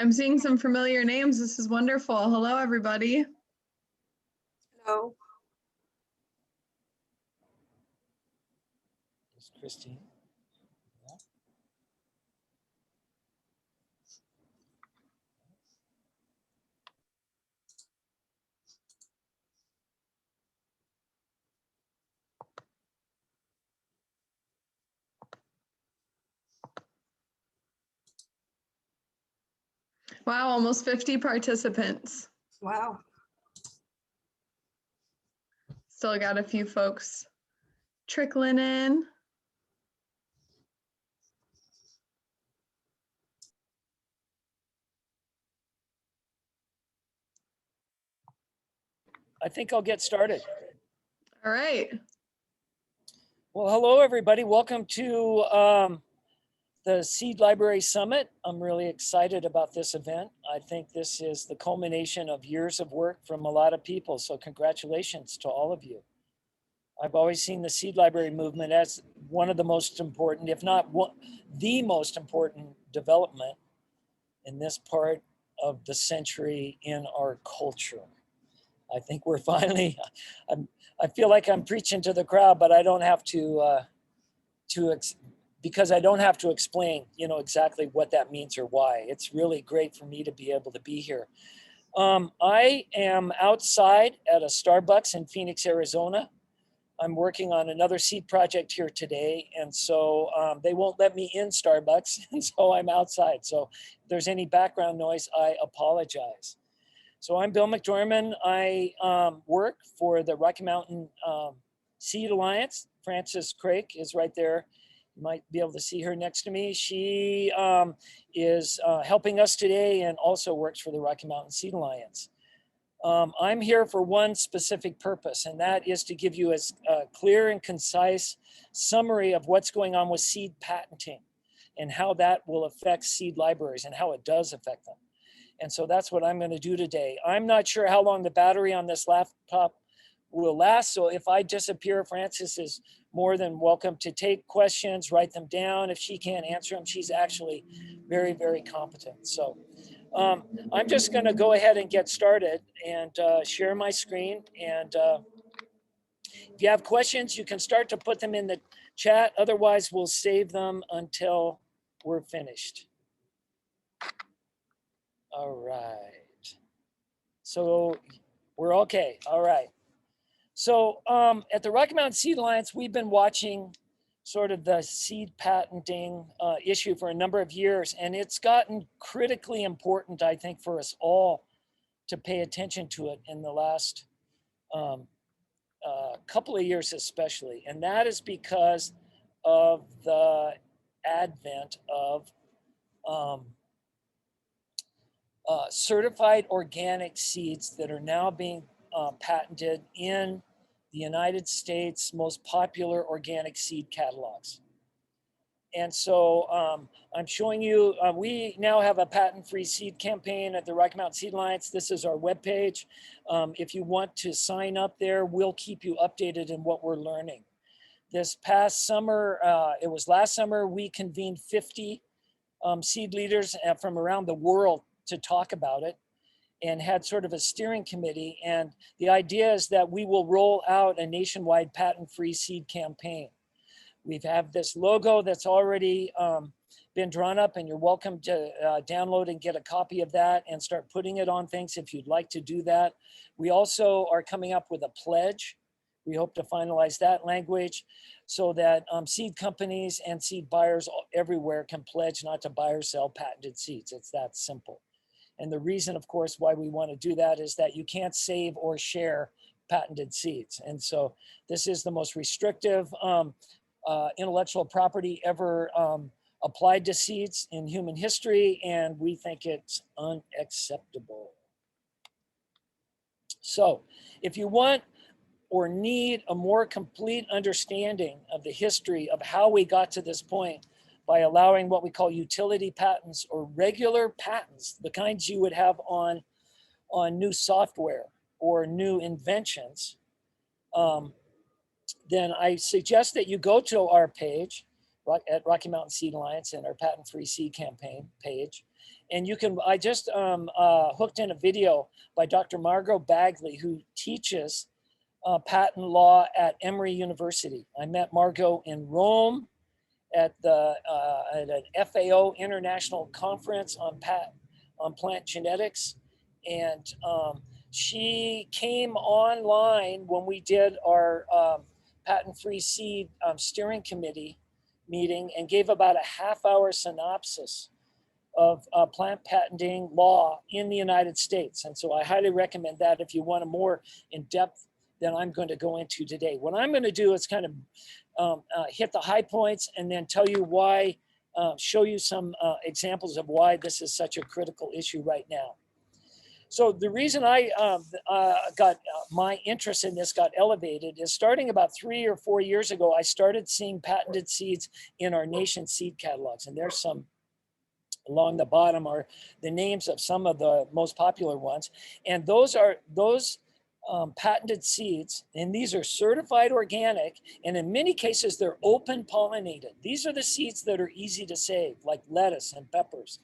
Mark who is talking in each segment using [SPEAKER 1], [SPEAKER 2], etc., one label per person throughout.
[SPEAKER 1] I'm seeing some familiar names. This is wonderful. Hello, everybody.
[SPEAKER 2] Hello.
[SPEAKER 3] It's Christine. Yeah.
[SPEAKER 1] Wow, almost 50 participants.
[SPEAKER 2] Wow.
[SPEAKER 1] Still got a few folks trickling in.
[SPEAKER 3] I think I'll get started.
[SPEAKER 1] All right.
[SPEAKER 3] Well, hello, everybody. Welcome to the Seed Library Summit. I'm really excited about this event. I think this is the culmination of years of work from a lot of people. So congratulations to all of you. I've always seen the Seed Library movement as one of the most important, if not the most important development in this part of the century in our culture. I think we're finally, I feel like I'm preaching to the crowd, but I don't have because I don't have to explain, exactly what that means or why. It's really great for me to be able to be here. I am outside at a Starbucks in Phoenix, Arizona. I'm working on another seed project here today. And so they won't let me in Starbucks. And so I'm outside. So if there's any background noise, I apologize. So I'm Bill McDorman. I work for the Rocky Mountain Seed Alliance. Frances Craik is right there. You might be able to see her next to me. She is helping us today and also works for the Rocky Mountain Seed Alliance. I'm here for one specific purpose, and that is to give you a clear and concise summary of what's going on with seed patenting and how that will affect seed libraries and how it does affect them. And so that's what I'm going to do today. I'm not sure how long the battery on this laptop will last. So if I disappear, Frances is more than welcome to take questions, write them down. If she can't answer them, she's actually very, very competent. So I'm just going to go ahead and get started and share my screen. And if you have questions, you can start to put them in the chat. Otherwise, we'll save them until we're finished. All right. So we're okay. All right. So at the Rocky Mountain Seed Alliance, we've been watching sort of the seed patenting issue for a number of years, and it's gotten critically important, I think, for us all to pay attention to it in the last couple of years especially. And that is because of the advent of certified organic seeds that are now being patented in the United States' most popular organic seed catalogs. And so I'm showing you, we now have a patent-free seed campaign at the Rocky Mountain Seed Alliance. This is our webpage. If you want to sign up there, we'll keep you updated in what we're learning. This past summer, it was last summer, we convened 50 seed leaders from around the world to talk about it and had sort of a steering committee. And the idea is that we will roll out a nationwide patent-free seed campaign. We have this logo that's already been drawn up, and you're welcome to download and get a copy of that and start putting it on things if you'd like to do that. We also are coming up with a pledge. We hope to finalize that language so that seed companies and seed buyers everywhere can pledge not to buy or sell patented seeds. It's that simple. And the reason, of course, why we want to do that is that you can't save or share patented seeds. And so this is the most restrictive intellectual property ever applied to seeds in human history, and we think it's unacceptable. So if you want or need a more complete understanding of the history of how we got to this point by allowing what we call utility patents or regular patents, the kinds you would have on new software or new inventions, then I suggest that you go to our page at Rocky Mountain Seed Alliance and our patent-free seed campaign page, And you can, I just hooked in a video by Dr. Margot Bagley, who teaches patent law at Emory University. I met Margot in Rome at an FAO International Conference on plant genetics. And she came online when we did our patent-free seed steering committee meeting and gave about a half-hour synopsis of plant patenting law in the United States. And so I highly recommend that if you want a more in-depth than I'm going to go into today. What I'm going to do is kind of hit the high points and then tell you why, show you some examples of why this is such a critical issue right now. So the reason I got my interest in this got elevated is starting about 3 or 4 years ago, I started seeing patented seeds in our nation's seed catalogs. And there's some along the bottom are the names of some of the most popular ones. And those patented seeds, and these are certified organic, and in many cases, they're open pollinated. These are the seeds that are easy to save, like lettuce and peppers.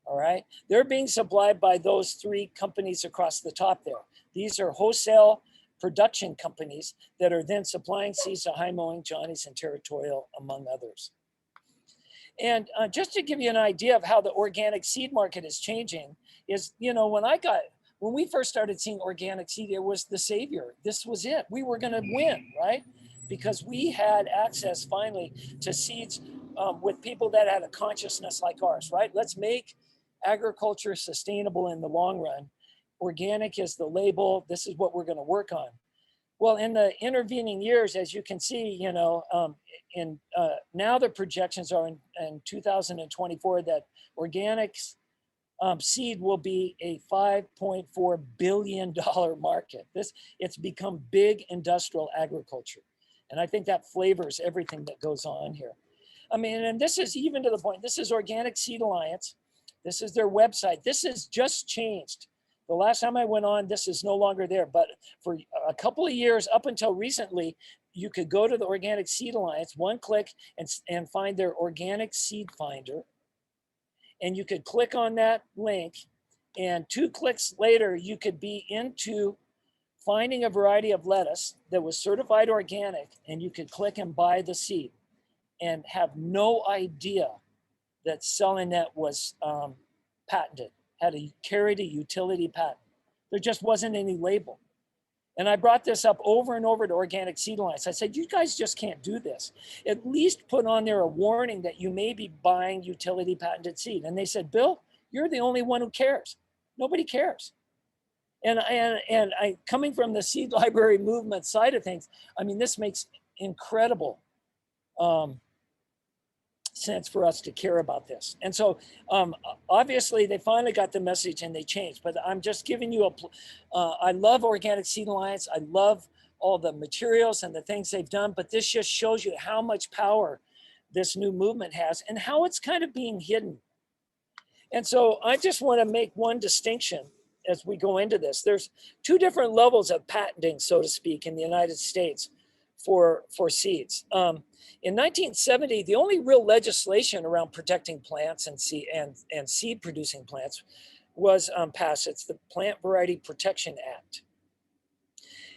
[SPEAKER 3] All right, they're being supplied by those 3 companies across the top there. These are wholesale production companies that are then supplying seeds to High Mowing, Johnny's, and Territorial, among others. And just to give you an idea of how the organic seed market is changing is, you know, when we first started seeing organic seed, it was the savior. This was it. We were going to win, right? Because we had access finally to seeds with people that had a consciousness like ours, right? Let's make agriculture sustainable in the long run. Organic is the label. This is what we're going to work on. Well, in the intervening years, as you can see, you know, now the projections are in 2024 that organics seed will be a $5.4 billion market. It's become big industrial agriculture. And I think that flavors everything that goes on here. I mean, and this is even to the point, this is Organic Seed Alliance. This is their website. This has just changed. The last time I went on, this is no longer there, but for a couple of years up until recently, you could go to the Organic Seed Alliance, one click and find their organic seed finder. And you could click on that link, and 2 clicks later, you could be into finding a variety of lettuce that was certified organic, and you could click and buy the seed and have no idea that Celinet was patented, carried a utility patent. There just wasn't any label. And I brought this up over and over to Organic Seed Alliance. I said, you guys just can't do this. At least put on there a warning that you may be buying utility patented seed. And they said, Bill, you're the only one who cares. Nobody cares. And I coming from the seed library movement side of things, I mean, this makes incredible sense for us to care about this. And so obviously they finally got the message and they changed, but I'm just giving you I love Organic Seed Alliance. I love all the materials and the things they've done, but this just shows you how much power this new movement has and how it's kind of being hidden. And so I just want to make one distinction as we go into this. There's 2 different levels of patenting, so to speak, in the United States for seeds. In 1970, the only real legislation around protecting plants and seed producing plants was passed. It's the Plant Variety Protection Act.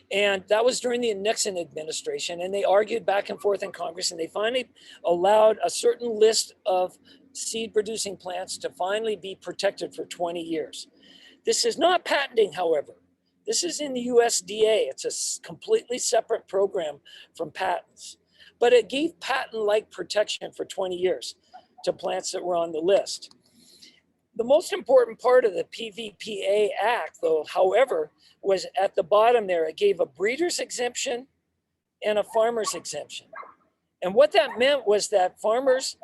[SPEAKER 3] And that was during the Nixon administration, and they argued back and forth in Congress, and they finally allowed a certain list of seed producing plants to finally be protected for 20 years. This is not patenting, however. This is in the USDA. It's a completely separate program from patents, but it gave patent-like protection for 20 years to plants that were on the list. The most important part of the PVPA Act, though, however, was at the bottom there. It gave a breeder's exemption and a farmer's exemption. And what that meant was that farmers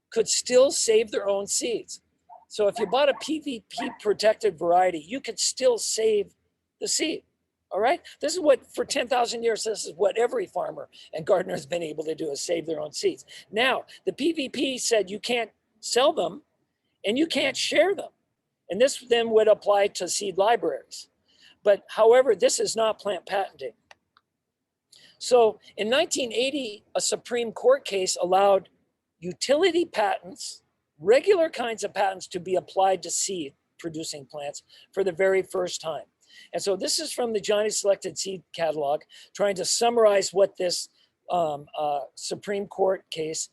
[SPEAKER 3] could still save their own seeds. So if you bought a PVP protected variety, you could still save the seed. All right. This is what, for 10,000 years, this is what every farmer and gardener has been able to do, is save their own seeds. Now, the PVP said you can't sell them and you can't share them. And this then would apply to seed libraries. But however, this is not plant patenting. So in 1980, a Supreme Court case allowed utility patents regular kinds of patents to be applied to seed producing plants for the very first time. And so this is from the Johnny Selected Seed Catalog, trying to summarize what this Supreme Court case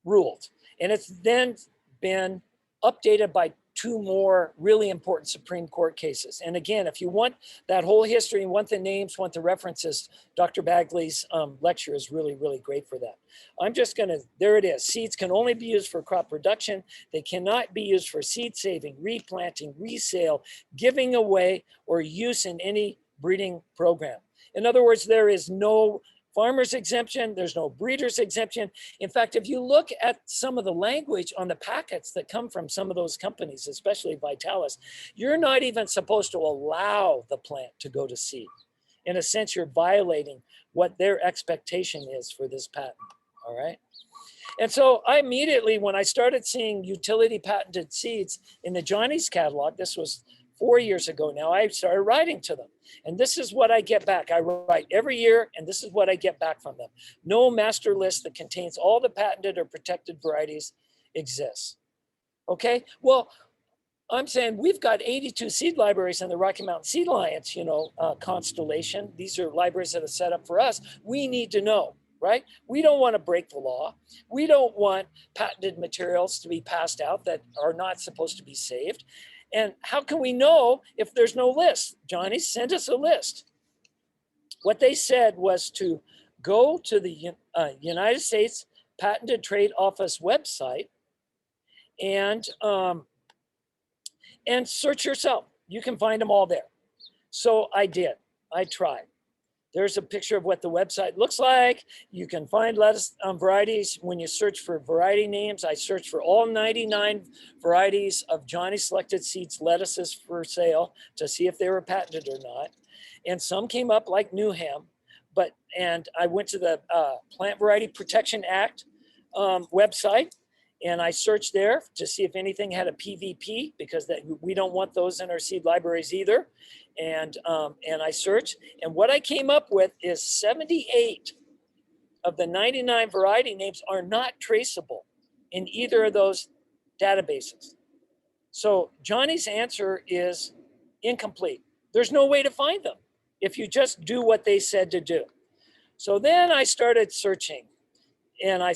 [SPEAKER 3] ruled. And it's then been updated by 2 more really important Supreme Court cases. And again, if you want that whole history and want the names, want the references, Dr. Bagley's lecture is really, really great for that. I'm just gonna, there it is. Seeds can only be used for crop production. They cannot be used for seed saving, replanting, resale, giving away, or use in any breeding program. In other words, there is no farmer's exemption, there's no breeder's exemption. In fact, if you look at some of the language on the packets that come from some of those companies, especially Vitalis, you're not even supposed to allow the plant to go to seed. In a sense, you're violating what their expectation is for this patent, all right? And so I immediately, when I started seeing utility patented seeds in the Johnny's catalog, this was 4 years ago now, I started writing to them. And this is what I get back. I write every year, and this is what I get back from them. No master list that contains all the patented or protected varieties exists. Okay, well, I'm saying we've got 82 seed libraries in the Rocky Mountain Seed Alliance, constellation. These are libraries that are set up for us. We need to know, right? We don't want to break the law. We don't want patented materials to be passed out that are not supposed to be saved. And how can we know if there's no list? Johnny, send us a list. What they said was to go to the United States Patented Trade Office website and search yourself. You can find them all there. So I did. I tried. There's a picture of what the website looks like. You can find lettuce varieties when you search for variety names. I searched for all 99 varieties of Johnny Selected Seeds lettuces for sale to see if they were patented or not. And some came up like Newham, and I went to the Plant Variety Protection Act website, and I searched there to see if anything had a PVP, because we don't want those in our seed libraries either. And I searched, and what I came up with is 78 of the 99 variety names are not traceable in either of those databases. So Johnny's answer is incomplete. There's no way to find them if you just do what they said to do. So then I started searching, and I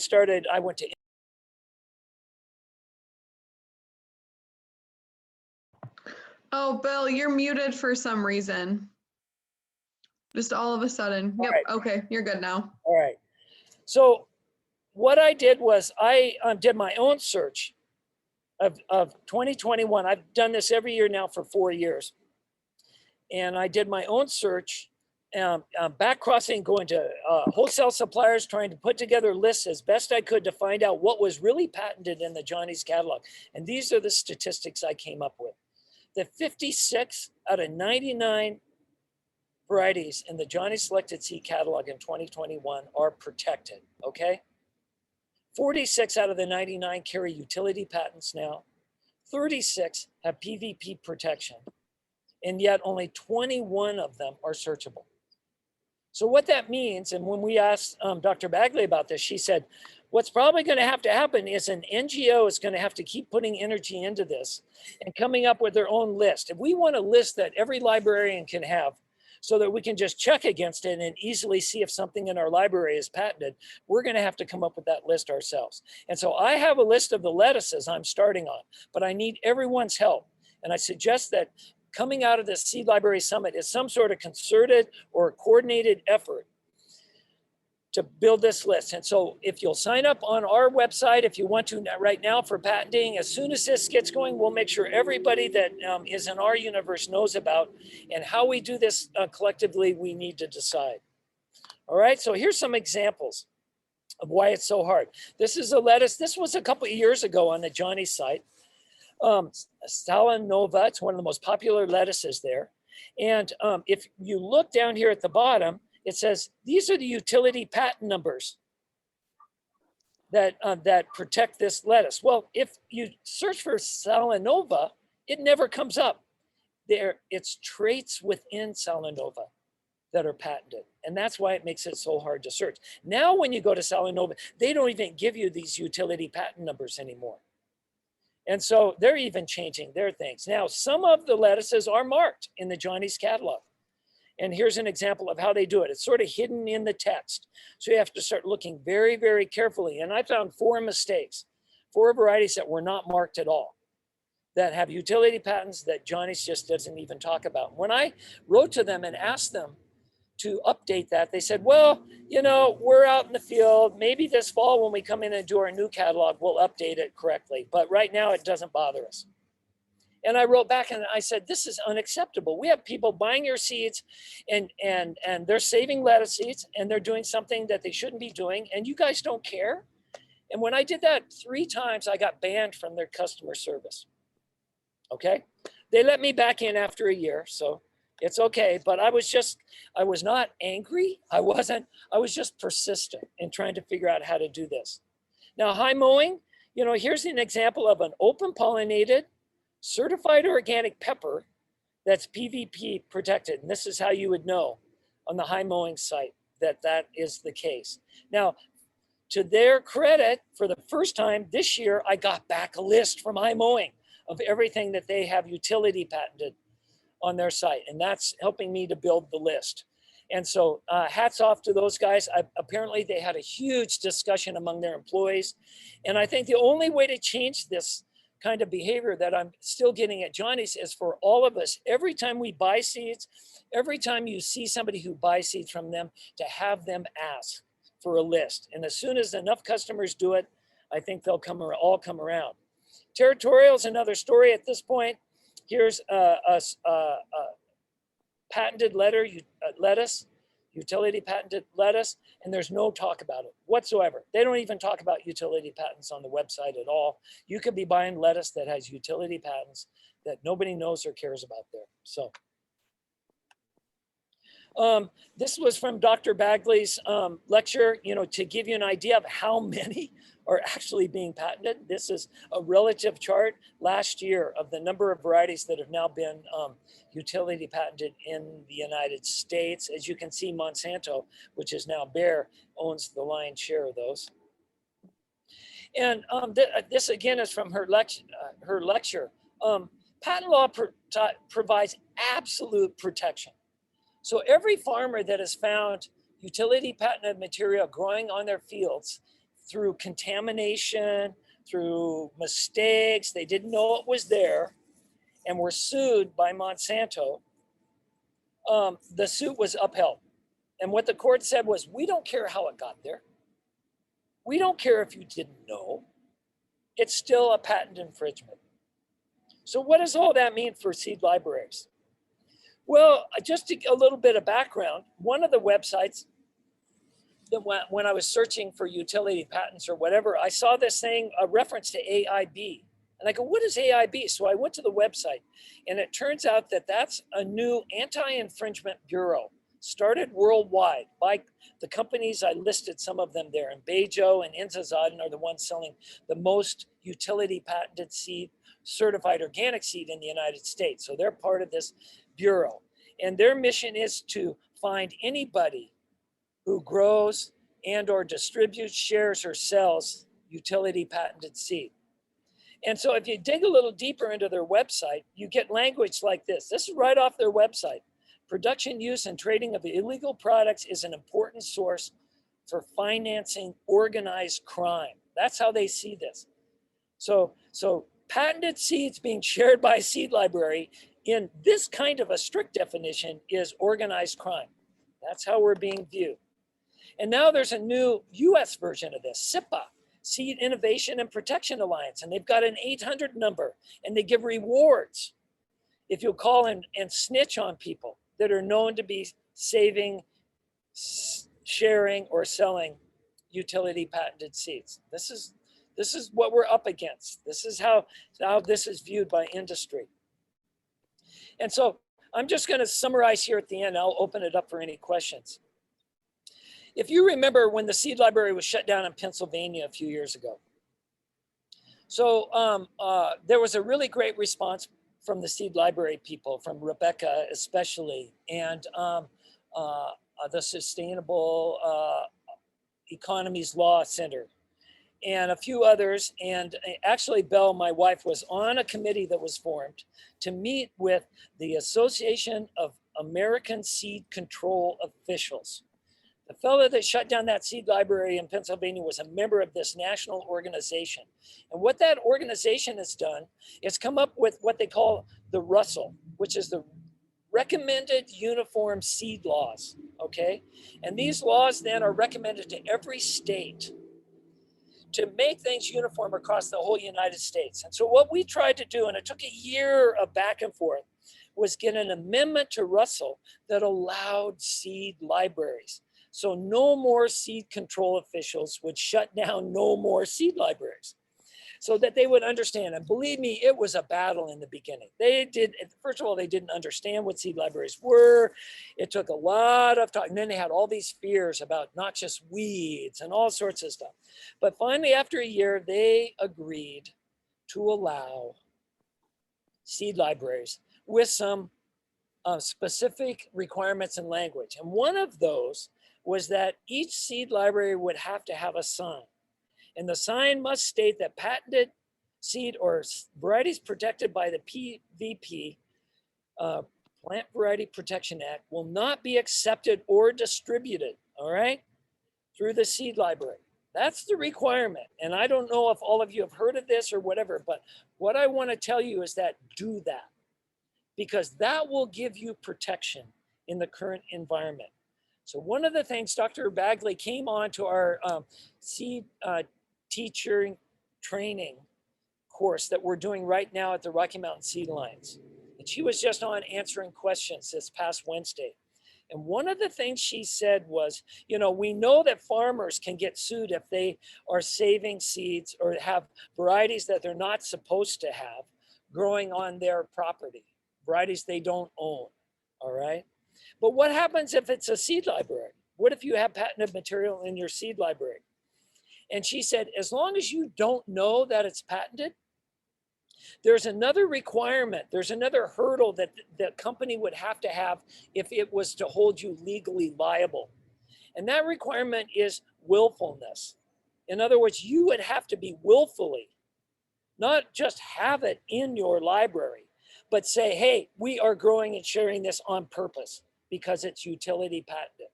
[SPEAKER 3] went to
[SPEAKER 1] Oh, Bill, you're muted for some reason. Just all of a sudden. Yep.
[SPEAKER 3] right.
[SPEAKER 1] Okay, you're good now.
[SPEAKER 3] All right. So what I did was I did my own search of 2021. I've done this every year now for 4 years. And I did my own search, back crossing, going to wholesale suppliers, trying to put together lists as best I could to find out what was really patented in the Johnny's catalog. And these are the statistics I came up with. That 56 out of 99 varieties in the Johnny Selected Seed Catalog in 2021 are protected, okay? 46 out of the 99 carry utility patents now. 36 have PVP protection, and yet only 21 of them are searchable. So what that means, and when we asked Dr. Bagley about this, she said, what's probably going to happen is an NGO is going to have to keep putting energy into this and coming up with their own list. If we want a list that every librarian can have so that we can just check against it and easily see if something in our library is patented, we're going to have to come up with that list ourselves. And so I have a list of the lettuces I'm starting on, but I need everyone's help. And I suggest that coming out of this Seed Library Summit is some sort of concerted or coordinated effort to build this list. And so if you'll sign up on our website, if you want to right now for patenting, as soon as this gets going, we'll make sure everybody that is in our universe knows about, and how we do this collectively, we need to decide. All right, so here's some examples of why it's so hard. This is a lettuce. This was a couple of years ago on the Johnny site. Salanova, it's one of the most popular lettuces there. And if you look down here at the bottom, it says, these are the utility patent numbers that protect this lettuce. Well, if you search for Salanova, it never comes up. It's traits within Salanova. that are patented. And that's why it makes it so hard to search. Now, when you go to Salanova, they don't even give you these utility patent numbers anymore. And so they're even changing their things. Now, some of the lettuces are marked in the Johnny's catalog. And here's an example of how they do it. It's sort of hidden in the text. So you have to start looking very, very carefully. And I found 4 mistakes, 4 varieties that were not marked at all, that have utility patents that Johnny's just doesn't even talk about. When I wrote to them and asked them to update that, they said, well, you know, we're out in the field. Maybe this fall when we come in and do our new catalog, we'll update it correctly. But right now it doesn't bother us. And I wrote back and I said, this is unacceptable. We have people buying your seeds and they're saving lettuce seeds and they're doing something that they shouldn't be doing. And you guys don't care. And when I did that 3 times, I got banned from their customer service. Okay. They let me back in after a year. So it's okay. But I was not angry. I was just persistent in trying to figure out how to do this. Now, high mowing, you know, here's an example of an open pollinated certified organic pepper that's PVP protected. And this is how you would know on the high mowing site that that is the case. Now, to their credit, for the first time this year, I got back a list from high mowing of everything that they have utility patented on their site. And that's helping me to build the list. And so hats off to those guys. Apparently they had a huge discussion among their employees. And I think the only way to change this kind of behavior that I'm still getting at Johnny's is for all of us, every time we buy seeds, every time you see somebody who buys seeds from them, to have them ask for a list. And as soon as enough customers do it, I think they'll all come around. Territorial is another story at this point. Here's a patented lettuce, utility patented lettuce, and there's no talk about it whatsoever. They don't even talk about utility patents on the website at all. You could be buying lettuce that has utility patents that nobody knows or cares about there. So this was from Dr. Bagley's lecture, you know, to give you an idea of how many are actually being patented. This is a relative chart last year of the number of varieties that have now been utility patented in the United States. As you can see, Monsanto, which is now Bayer, owns the lion's share of those. And this again is from her lecture. Patent law provides absolute protection. So every farmer that has found utility patented material growing on their fields through contamination, through mistakes, they didn't know it was there, and were sued by Monsanto, the suit was upheld. And what the court said was, we don't care how it got there. We don't care if you didn't know. It's still a patent infringement. So what does all that mean for seed libraries? Well, just a little bit of background. One of the websites that when I was searching for utility patents or whatever, I saw this thing, a reference to AIB. And I go, what is AIB? So I went to the website, and it turns out that that's a new anti-infringement bureau started worldwide by the companies. I listed some of them there, and Bejo and Inzazaden are the ones selling the most utility patented seed, certified organic seed in the United States. So they're part of this bureau. And their mission is to find anybody who grows and or distributes, shares, or sells utility patented seed. And so if you dig a little deeper into their website, you get language like this. This is right off their website. Production, use, and trading of illegal products is an important source for financing organized crime. That's how they see this. So patented seeds being shared by a seed library in this kind of a strict definition is organized crime. That's how we're being viewed. And now there's a new US version of this, SIPA, Seed Innovation and Protection Alliance, and they've got an 800 number, and they give rewards if you'll call and snitch on people that are known to be saving, sharing, or selling utility patented seeds. This is what we're up against. This is how this is viewed by industry. And so I'm just going to summarize here at the end. I'll open it up for any questions. If you remember when the seed library was shut down in Pennsylvania a few years ago. So there was a really great response from the seed library people, from Rebecca especially. And the Sustainable Economies Law Center, and a few others. And actually, Belle, my wife, was on a committee that was formed to meet with the Association of American Seed Control Officials. The fellow that shut down that seed library in Pennsylvania was a member of this national organization. And what that organization has done is come up with what they call the Russell, which is the Recommended Uniform Seed Laws, okay? And these laws then are recommended to every state to make things uniform across the whole United States. And so what we tried to do, and it took a year of back and forth, was get an amendment to Russell that allowed seed libraries. So no more seed control officials would shut down no more seed libraries, so that they would understand. And believe me, it was a battle in the beginning. First of all, they didn't understand what seed libraries were. It took a lot of time. And then they had all these fears about noxious weeds and all sorts of stuff. But finally, after a year, they agreed to allow seed libraries with some specific requirements and language. And one of those was that each seed library would have to have a sign. And the sign must state that patented seed or varieties protected by the PVP, Plant Variety Protection Act, will not be accepted or distributed, all right, through the seed library. That's the requirement. And I don't know if all of you have heard of this or whatever, but what I want to tell you is that do that, because that will give you protection in the current environment. So one of the things, Dr. Bagley came on to our seed teacher training course that we're doing right now at the Rocky Mountain Seed Alliance. And she was just on answering questions this past Wednesday. And one of the things she said was, you know, we know that farmers can get sued if they are saving seeds or have varieties that they're not supposed to have growing on their property, varieties they don't own, all right? But what happens if it's a seed library? What if you have patented material in your seed library? And she said, as long as you don't know that it's patented, there's another requirement, there's another hurdle that the company would have to have if it was to hold you legally liable. And that requirement is willfulness. In other words, you would have to be willfully, not just have it in your library, but say, hey, we are growing and sharing this on purpose because it's utility patented.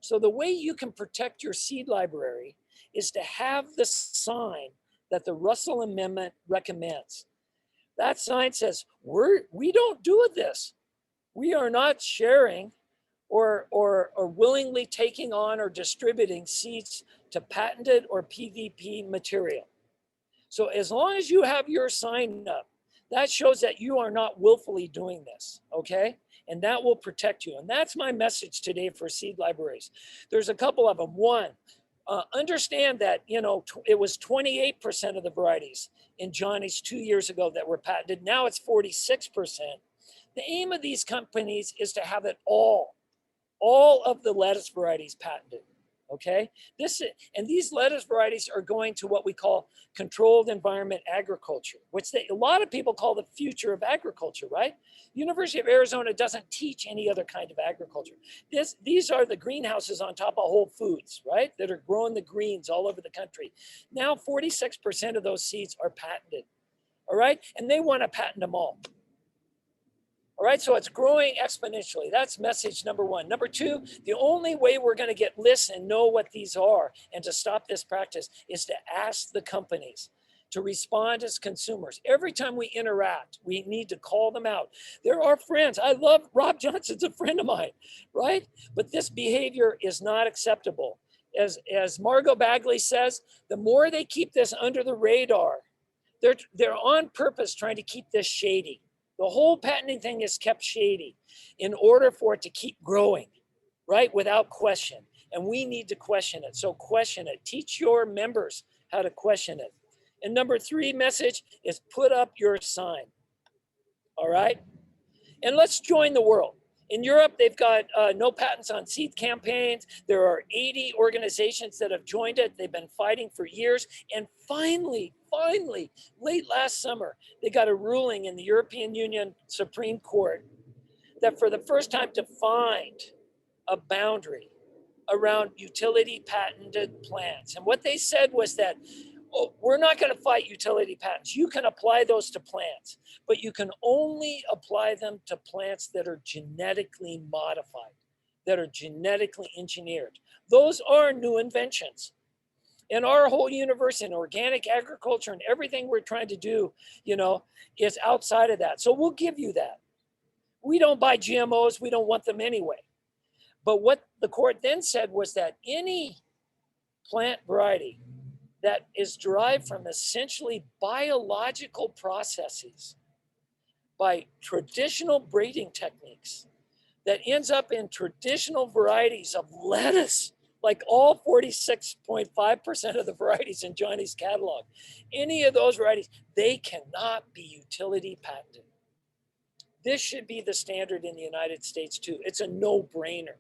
[SPEAKER 3] So the way you can protect your seed library is to have the sign that the Russell Amendment recommends. That sign says, we don't do this. We are not sharing or willingly taking on or distributing seeds to patented or PVP material. So as long as you have your sign up, that shows that you are not willfully doing this, okay? And that will protect you. And that's my message today for seed libraries. There's a couple of them. One, understand that, you know, it was 28% of the varieties in Johnny's 2 years ago that were patented. Now it's 46%. The aim of these companies is to have it all of the lettuce varieties patented. Okay, and these lettuce varieties are going to what we call controlled environment agriculture, which a lot of people call the future of agriculture, right? University of Arizona doesn't teach any other kind of agriculture. These are the greenhouses on top of Whole Foods, right? That are growing the greens all over the country. Now 46% of those seeds are patented, all right? And they want to patent them all. All right, so it's growing exponentially. That's message number one. Number two, the only way we're going to get lists and know what these are and to stop this practice is to ask the companies to respond as consumers. Every time we interact, we need to call them out. They're our friends. I love Rob Johnson's a friend of mine, right? But this behavior is not acceptable. As Margot Bagley says, the more they keep this under the radar, they're on purpose trying to keep this shady. The whole patenting thing is kept shady in order for it to keep growing, right? Without question. And we need to question it. So question it. Teach your members how to question it. And number three message is put up your sign. All right? And let's join the world. In Europe, they've got no patents on seed campaigns. There are 80 organizations that have joined it. They've been fighting for years. And finally, late last summer, they got a ruling in the European Union Supreme Court that for the first time defined a boundary around utility patented plants. And what they said was that, oh, we're not going to fight utility patents. You can apply those to plants, but you can only apply them to plants that are genetically modified, that are genetically engineered. Those are new inventions. And our whole universe in organic agriculture and everything we're trying to do, is outside of that. So we'll give you that. We don't buy GMOs. We don't want them anyway. But what the court then said was that any plant variety that is derived from essentially biological processes by traditional breeding techniques that ends up in traditional varieties of lettuce, like all 46.5% of the varieties in Johnny's catalog, any of those varieties, they cannot be utility patented. This should be the standard in the United States too. It's a no-brainer.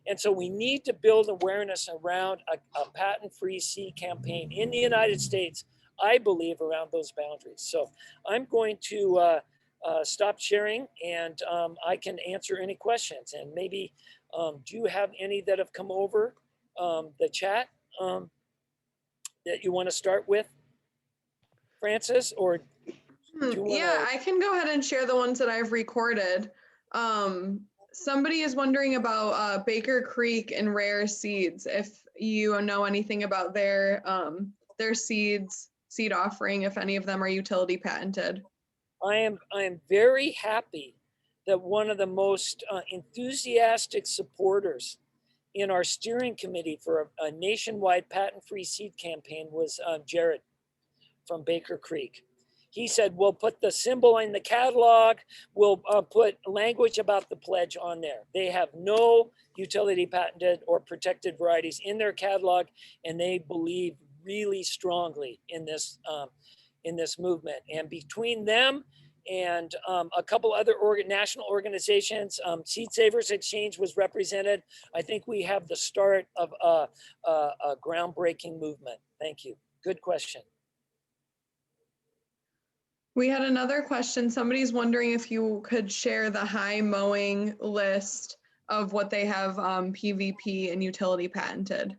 [SPEAKER 3] And so we need to build awareness around a patent-free seed campaign in the United States, I believe, around those boundaries. So I'm going to stop sharing, and I can answer any questions. And maybe, do you have any that have come over the chat that you want to start with, Francis? Or
[SPEAKER 1] yeah, I can go ahead and share the ones that I've recorded. Somebody is wondering about Baker Creek and Rare Seeds. If you know anything about their seed offering, if any of them are utility patented.
[SPEAKER 3] I am very happy that one of the most enthusiastic supporters in our steering committee for a nationwide patent-free seed campaign was Jared from Baker Creek. He said, we'll put the symbol in the catalog, we'll put language about the pledge on there. They have no utility patented or protected varieties in their catalog, and they believe really strongly in this movement. And between them and a couple other national organizations, Seed Savers Exchange was represented. I think we have the start of a groundbreaking movement. Thank you. Good question.
[SPEAKER 1] We had another question. Somebody's wondering if you could share the high mowing list of what they have PVP and utility patented.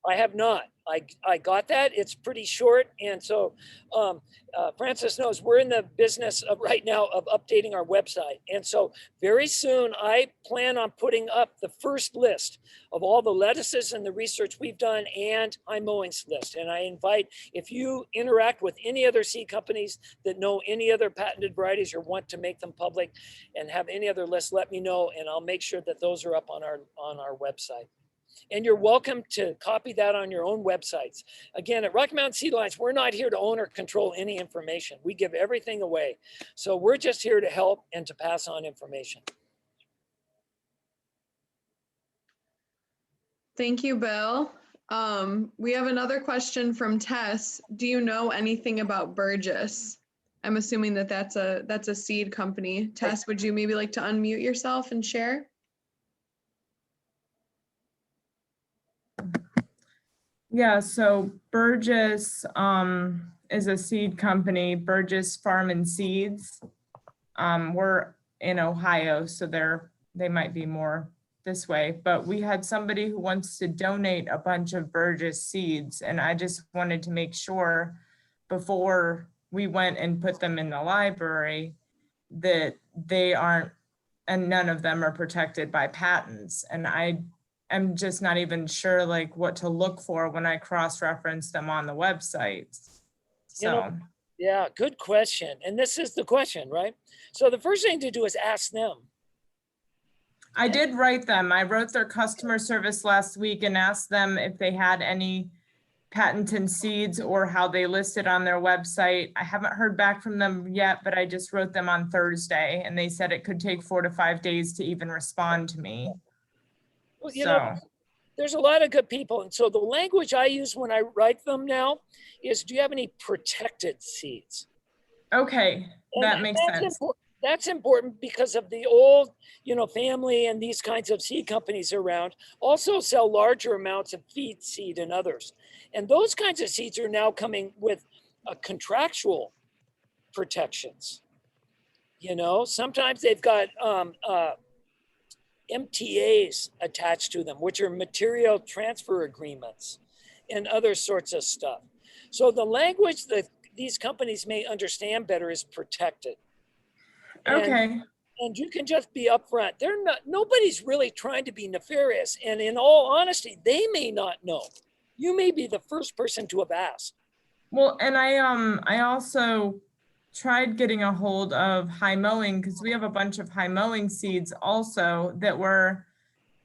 [SPEAKER 3] I have not. I got that. It's pretty short. And so Francis knows we're in the business of right now of updating our website. And so very soon I plan on putting up the first list of all the lettuces and the research we've done and high mowings list. And I invite, if you interact with any other seed companies that know any other patented varieties or want to make them public and have any other list, let me know, and I'll make sure that those are up on our website. And you're welcome to copy that on your own websites. Again, at Rocky Mountain Seed Alliance, we're not here to own or control any information. We give everything away. So we're just here to help and to pass on information.
[SPEAKER 1] Thank you, Bill. We have another question from Tess. Do you know anything about Burgess? I'm assuming that that's a seed company. Tess, would you maybe like to unmute yourself and share?
[SPEAKER 4] Yeah, so Burgess is a seed company, Burgess Farm and Seeds. We're in Ohio, so they might be more this way, but we had somebody who wants to donate a bunch of Burgess seeds, and I just wanted to make sure before we went and put them in the library that they aren't, and none of them are protected by patents. And I'm just not even sure like what to look for when I cross-reference them on the website. So
[SPEAKER 3] yeah, good question. And this is the question, right? So the first thing to do is ask them.
[SPEAKER 4] I did write them. I wrote their customer service last week and asked them if they had any patented seeds or how they listed on their website. I haven't heard back from them yet, but I just wrote them on Thursday and they said it could take 4 to 5 days to even respond to me.
[SPEAKER 3] Well, you know, there's a lot of good people. And so the language I use when I write them now is, do you have any protected seeds?
[SPEAKER 4] Okay, that makes sense.
[SPEAKER 3] That's important because of the old, family and these kinds of seed companies around also sell larger amounts of feed seed and others. And those kinds of seeds are now coming with contractual protections. Sometimes they've got MTAs attached to them, which are material transfer agreements and other sorts of stuff. So the language that these companies may understand better is protected.
[SPEAKER 4] Okay.
[SPEAKER 3] And you can just be upfront. Nobody's really trying to be nefarious. And in all honesty, they may not know. You may be the first person to have asked.
[SPEAKER 4] Well, and I also tried getting a hold of High Mowing because we have a bunch of High Mowing seeds also that were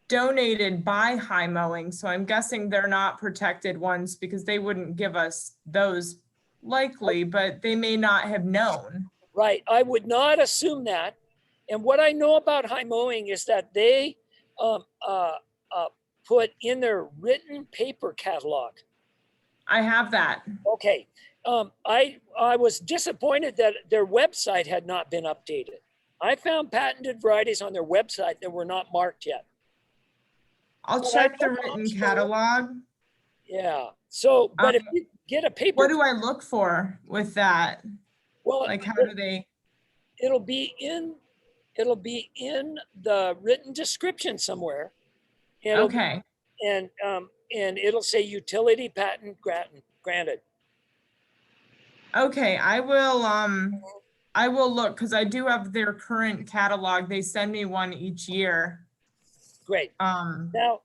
[SPEAKER 4] donated by High Mowing. So I'm guessing they're not protected ones because they wouldn't give us those likely, but they may not have known.
[SPEAKER 3] Right. I would not assume that. And what I know about High Mowing is that they put in their written paper catalog.
[SPEAKER 4] I have that.
[SPEAKER 3] Okay. I was disappointed that their website had not been updated. I found patented varieties on their website that were not marked yet.
[SPEAKER 4] I'll check the written catalog.
[SPEAKER 3] Yeah. So, but if you get a paper,
[SPEAKER 4] what do I look for with that?
[SPEAKER 3] Well,
[SPEAKER 4] like how do they?
[SPEAKER 3] It'll be in the written description somewhere.
[SPEAKER 4] Okay.
[SPEAKER 3] And it'll say utility patent granted.
[SPEAKER 4] Okay, I will look because I do have their current catalog. They send me one each year.
[SPEAKER 3] Great. Now,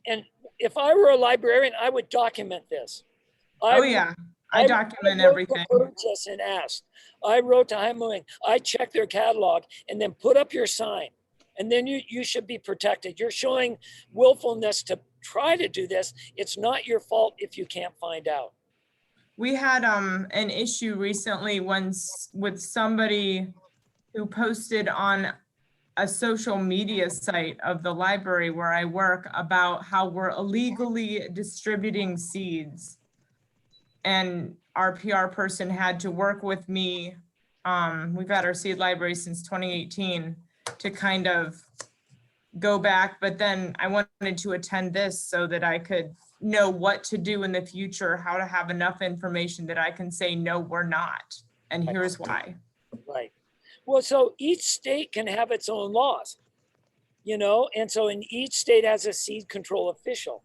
[SPEAKER 3] and if I were a librarian, I would document this.
[SPEAKER 4] I document everything.
[SPEAKER 3] And asked. I wrote to High Mowing. I checked their catalog and then put up your sign. And then you should be protected. You're showing willfulness to try to do this. It's not your fault if you can't find out.
[SPEAKER 4] We had an issue recently with somebody who posted on a social media site of the library where I work about how we're illegally distributing seeds. And our PR person had to work with me. We've had our seed library since 2018 to kind of go back, but then I wanted to attend this so that I could know what to do in the future, how to have enough information that I can say, no, we're not. And here's why. Right.
[SPEAKER 3] Well, so each state can have its own laws, and so in each state has a seed control official.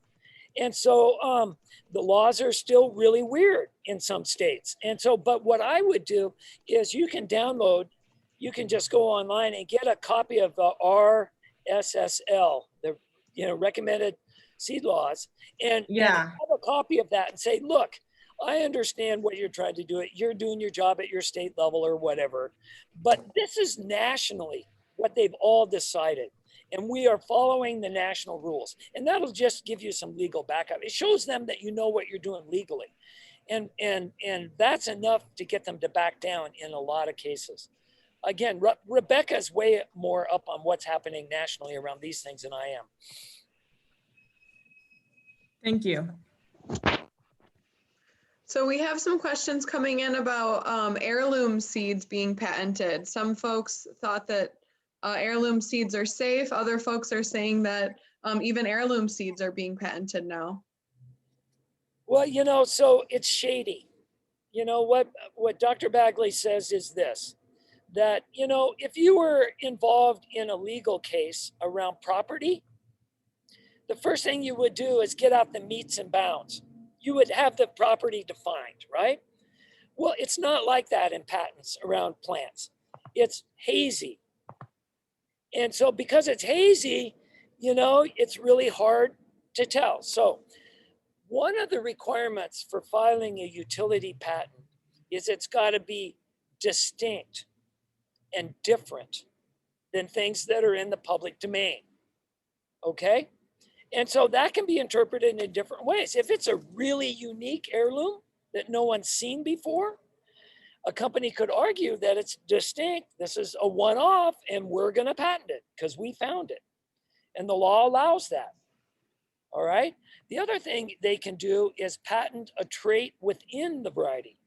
[SPEAKER 3] And so the laws are still really weird in some states. And so, but what I would do is you can just go online and get a copy of the RSSL, the recommended seed laws, and have a copy of that and say, look, I understand what you're trying to do. You're doing your job at your state level or whatever, but this is nationally what they've all decided. And we are following the national rules. And that'll just give you some legal backup. It shows them that you know what you're doing legally. And that's enough to get them to back down in a lot of cases. Again, Rebecca's way more up on what's happening nationally around these things than I am.
[SPEAKER 4] Thank you.
[SPEAKER 1] So we have some questions coming in about heirloom seeds being patented. Some folks thought that heirloom seeds are safe. Other folks are saying that even heirloom seeds are being patented now.
[SPEAKER 3] Well, so it's shady. What Dr. Bagley says is this, that, if you were involved in a legal case around property, the first thing you would do is get out the metes and bounds. You would have the property defined, right? Well, it's not like that in patents around plants. It's hazy. And so because it's hazy, it's really hard to tell. So one of the requirements for filing a utility patent is it's got to be distinct and different than things that are in the public domain. Okay? And so that can be interpreted in different ways. If it's a really unique heirloom that no one's seen before, a company could argue that it's distinct. This is a one-off and we're going to patent it because we found it. And the law allows that. All right. The other thing they can do is patent a trait within the variety.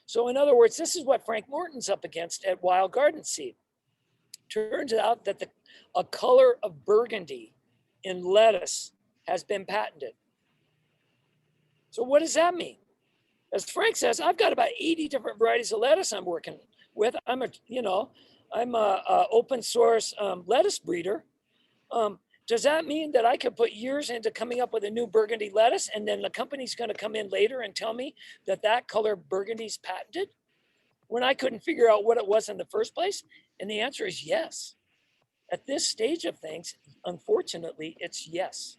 [SPEAKER 3] So in other words, this is what Frank Morton's up against at Wild Garden Seed. Turns out that a color of burgundy in lettuce has been patented. So what does that mean? As Frank says, I've got about 80 different varieties of lettuce I'm working with. I'm a open source lettuce breeder. Does that mean that I could put years into coming up with a new burgundy lettuce and then the company's going to come in later and tell me that that color burgundy's patented when I couldn't figure out what it was in the first place? And the answer is yes. At this stage of things, unfortunately, it's yes.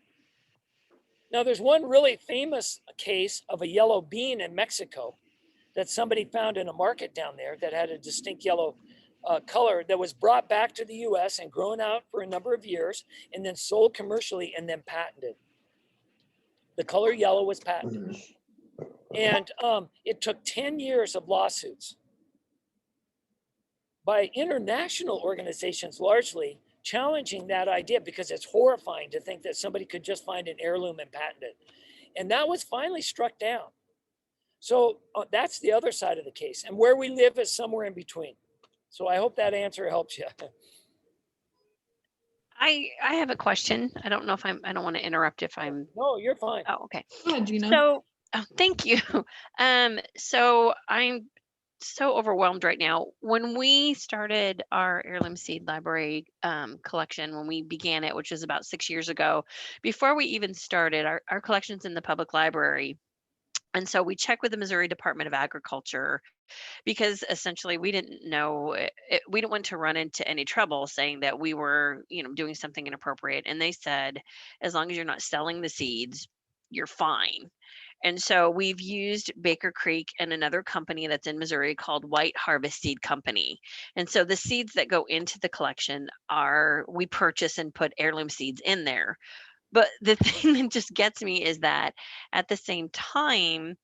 [SPEAKER 3] Now, there's one really famous case of a yellow bean in Mexico that somebody found in a market down there that had a distinct yellow color that was brought back to the US and grown out for a number of years and then sold commercially and then patented. The color yellow was patented. And it took 10 years of lawsuits by international organizations largely challenging that idea because it's horrifying to think that somebody could just find an heirloom and patent it. And that was finally struck down. So that's the other side of the case. And where we live is somewhere in between. So I hope that answer helps you.
[SPEAKER 5] I have a question. I don't know if I don't want to interrupt if I'm.
[SPEAKER 3] No, you're fine.
[SPEAKER 5] Oh, okay.
[SPEAKER 1] Yeah, Gina.
[SPEAKER 5] So, thank you. So I'm so overwhelmed right now. When we started our heirloom seed library collection, when we began it, which was about 6 years ago, before we even started, our collection's in the public library. And so we checked with the Missouri Department of Agriculture because essentially we didn't know, we didn't want to run into any trouble saying that we were, doing something inappropriate. And they said, as long as you're not selling the seeds, you're fine. And so we've used Baker Creek and another company that's in Missouri called White Harvest Seed Company. And so the seeds that go into the collection we purchase and put heirloom seeds in there. But the thing that just gets me is that at the same time,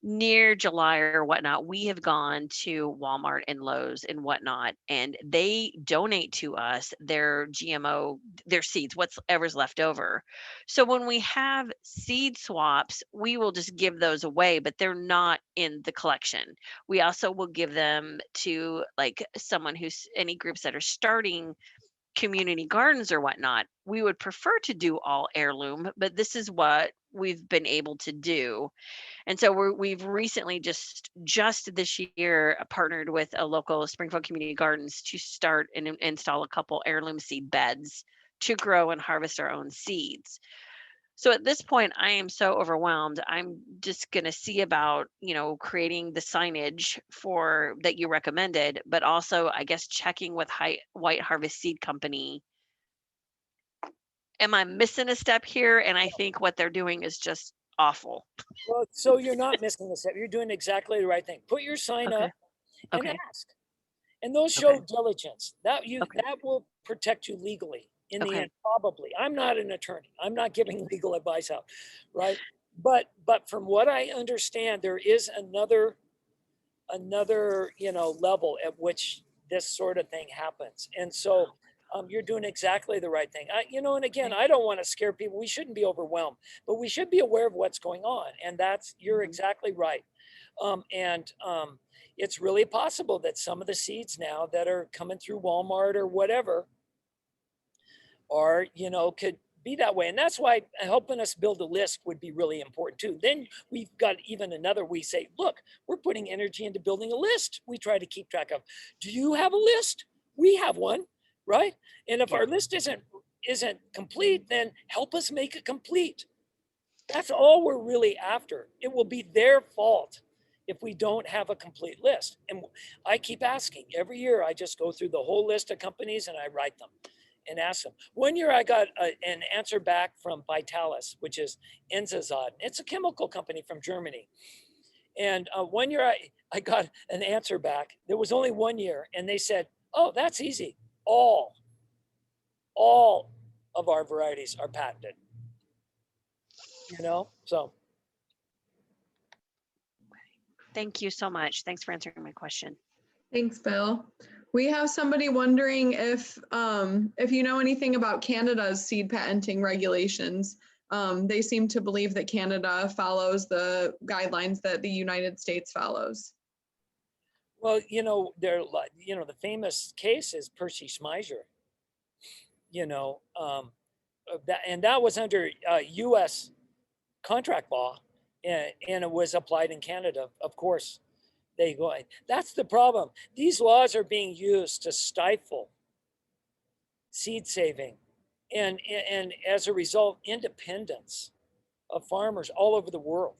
[SPEAKER 5] near July or whatnot, we have gone to Walmart and Lowe's and whatnot, and they donate to us their GMO, their seeds, whatever's left over. So when we have seed swaps, we will just give those away, but they're not in the collection. We also will give them to like someone any groups that are starting community gardens or whatnot. We would prefer to do all heirloom, but this is what we've been able to do. And so we've recently just this year partnered with a local Springfield Community Gardens to start and install a couple heirloom seed beds to grow and harvest our own seeds. So at this point, I am so overwhelmed. I'm just going to see about, creating the signage that you recommended, but also, I guess, checking with White Harvest Seed Company. Am I missing a step here? And I think what they're doing is just awful.
[SPEAKER 3] Well, so you're not missing a step. You're doing exactly the right thing. Put your sign up and ask. And those show diligence. That will protect you legally. In the end, probably. I'm not an attorney. I'm not giving legal advice out, right? But from what I understand, there is another level at which this sort of thing happens. And so you're doing exactly the right thing. And again, I don't want to scare people. We shouldn't be overwhelmed, but we should be aware of what's going on. And you're exactly right. It's really possible that some of the seeds now that are coming through Walmart or whatever could be that way. And that's why helping us build a list would be really important too. Then we've got even we say, look, we're putting energy into building a list. We try to keep track of, do you have a list? We have one, right? And if our list isn't complete, then help us make it complete. That's all we're really after. It will be their fault if we don't have a complete list. And I keep asking every year. I just go through the whole list of companies and I write them and ask them. One year I got an answer back from Vitalis, which is Enzazad. It's a chemical company from Germany. And one year I got an answer back. There was only 1 year. And they said, oh, that's easy. All of our varieties are patented. So.
[SPEAKER 5] Thank you so much. Thanks for answering my question.
[SPEAKER 1] Thanks, Bill. We have somebody wondering if you know anything about Canada's seed patenting regulations. They seem to believe that Canada follows the guidelines that the United States follows.
[SPEAKER 3] Well, the famous case is Percy Schmeiser. That was under U.S. contract law, and it was applied in Canada, of course. There you go. That's the problem. These laws are being used to stifle seed saving and as a result, independence of farmers all over the world.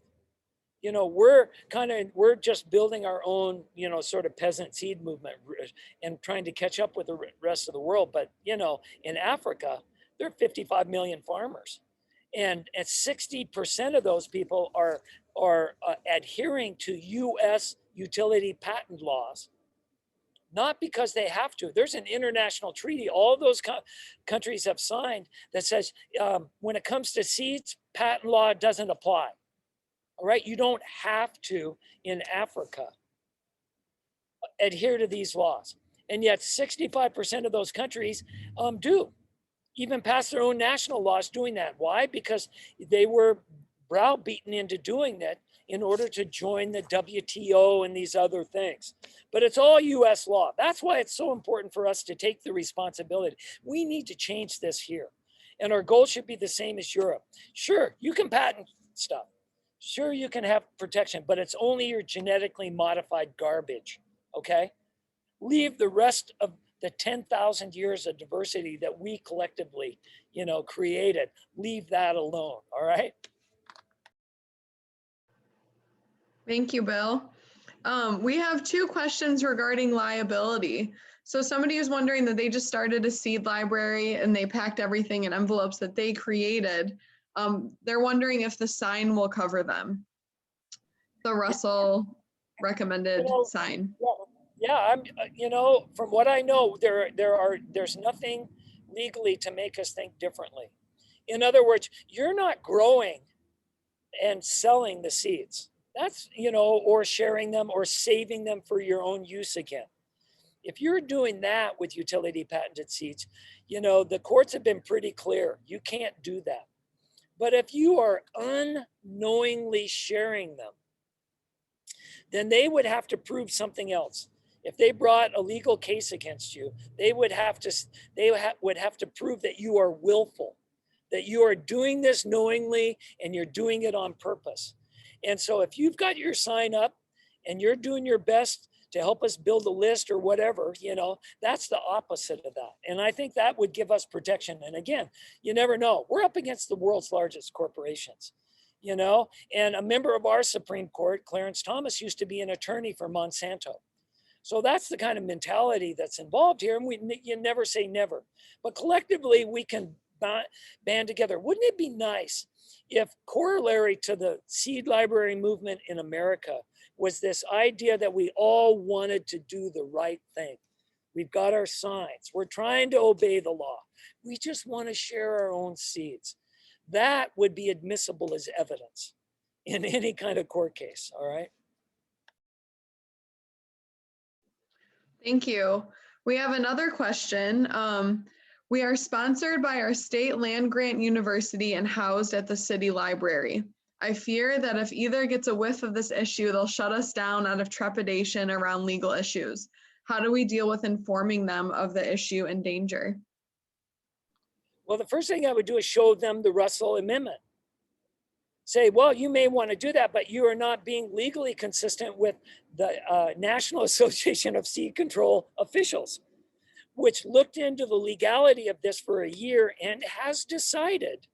[SPEAKER 3] You know, we're just building our own, you know, sort of peasant seed movement and trying to catch up with the rest of the world. But, you know, in Africa, there are 55 million farmers. And 60% of those people are adhering to US utility patent laws, not because they have to. There's an international treaty all those countries have signed that says when it comes to seeds, patent law doesn't apply. All right, you don't have to in Africa adhere to these laws. And yet 65% of those countries do, even pass their own national laws doing that. Why? Because they were browbeaten into doing that in order to join the WTO and these other things. But it's all US law. That's why it's so important for us to take the responsibility. We need to change this here. And our goal should be the same as Europe. Sure, you can patent stuff. Sure, you can have protection, but it's only your genetically modified garbage, okay? Leave the rest of the 10,000 years of diversity that we collectively, you know, created. Leave that alone, all right?
[SPEAKER 1] Thank you, Bill. We have 2 questions regarding liability. So somebody is wondering that they just started a seed library and they packed everything in envelopes that they created. They're wondering if the sign will cover them. The Russell recommended sign.
[SPEAKER 3] Yeah, I'm, you know, from what I know, there's nothing legally to make us think differently. In other words, you're not growing and selling the seeds. That's, you know, or sharing them or saving them for your own use again. If you're doing that with utility patented seeds, you know, the courts have been pretty clear. You can't do that. But if you are unknowingly sharing them, then they would have to prove something else. If they brought a legal case against you, they would have to prove that you are willful, that you are doing this knowingly and you're doing it on purpose. And so if you've got your sign up and you're doing your best to help us build a list or whatever, you know, that's the opposite of that. And I think that would give us protection. And again, you never know. We're up against the world's largest corporations, you know, and a member of our Supreme Court, Clarence Thomas, used to be an attorney for Monsanto. So that's the kind of mentality that's involved here. And you never say never, but collectively we can band together. Wouldn't it be nice if corollary to the seed library movement in America was this idea that we all wanted to do the right thing? We've got our signs. We're trying to obey the law. We just want to share our own seeds. That would be admissible as evidence in any kind of court case, all right?
[SPEAKER 1] Thank you. We have another question. We are sponsored by our state land grant university and housed at the city library. I fear that if either gets a whiff of this issue, they'll shut us down out of trepidation around legal issues. How do we deal with informing them of the issue and danger?
[SPEAKER 3] Well, the first thing I would do is show them the Russell Amendment. Say, well, you may want to do that, but you are not being legally consistent with the National Association of Seed Control Officials, which looked into the legality of this for a year and has decided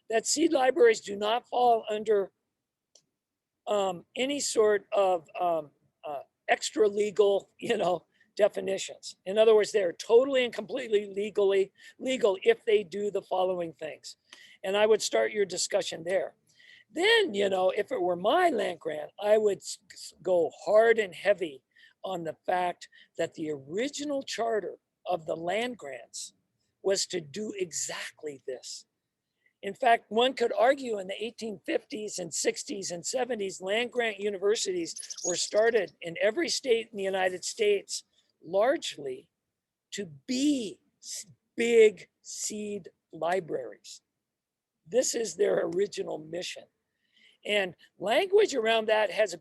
[SPEAKER 3] that seed libraries do not fall under any sort of extra legal, you know, definitions. In other words, they're totally and completely legal if they do the following things. And I would start your discussion there. Then, you know, if it were my land grant, I would go hard and heavy on the fact that the original charter of the land grants was to do exactly this. In fact, one could argue in the 1850s and 60s and 70s, land grant universities were started in every state in the United States largely to be big seed libraries. This is their original mission. And language around that has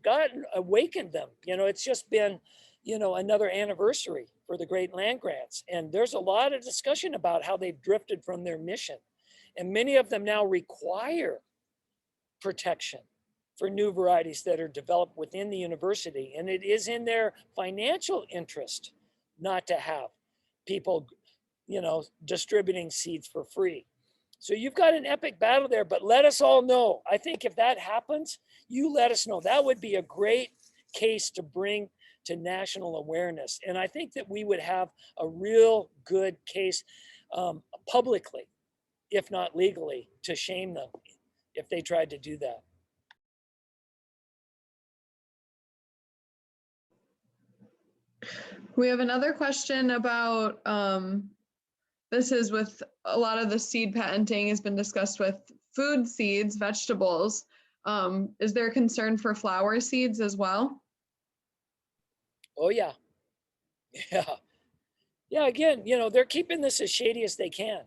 [SPEAKER 3] awakened them. You know, it's just been, you know, another anniversary for the great land grants. And there's a lot of discussion about how they've drifted from their mission. And many of them now require protection for new varieties that are developed within the university. And it is in their financial interest not to have people distributing seeds for free. So you've got an epic battle there, but let us all know. I think if that happens, you let us know. That would be a great case to bring to national awareness. And I think that we would have a real good case publicly, if not legally, to shame them if they tried to do that.
[SPEAKER 1] We have another question about, this is with a lot of the seed patenting has been discussed with food seeds, vegetables. Is there concern for flower seeds as well?
[SPEAKER 3] Oh yeah. Yeah. Yeah, again, they're keeping this as shady as they can.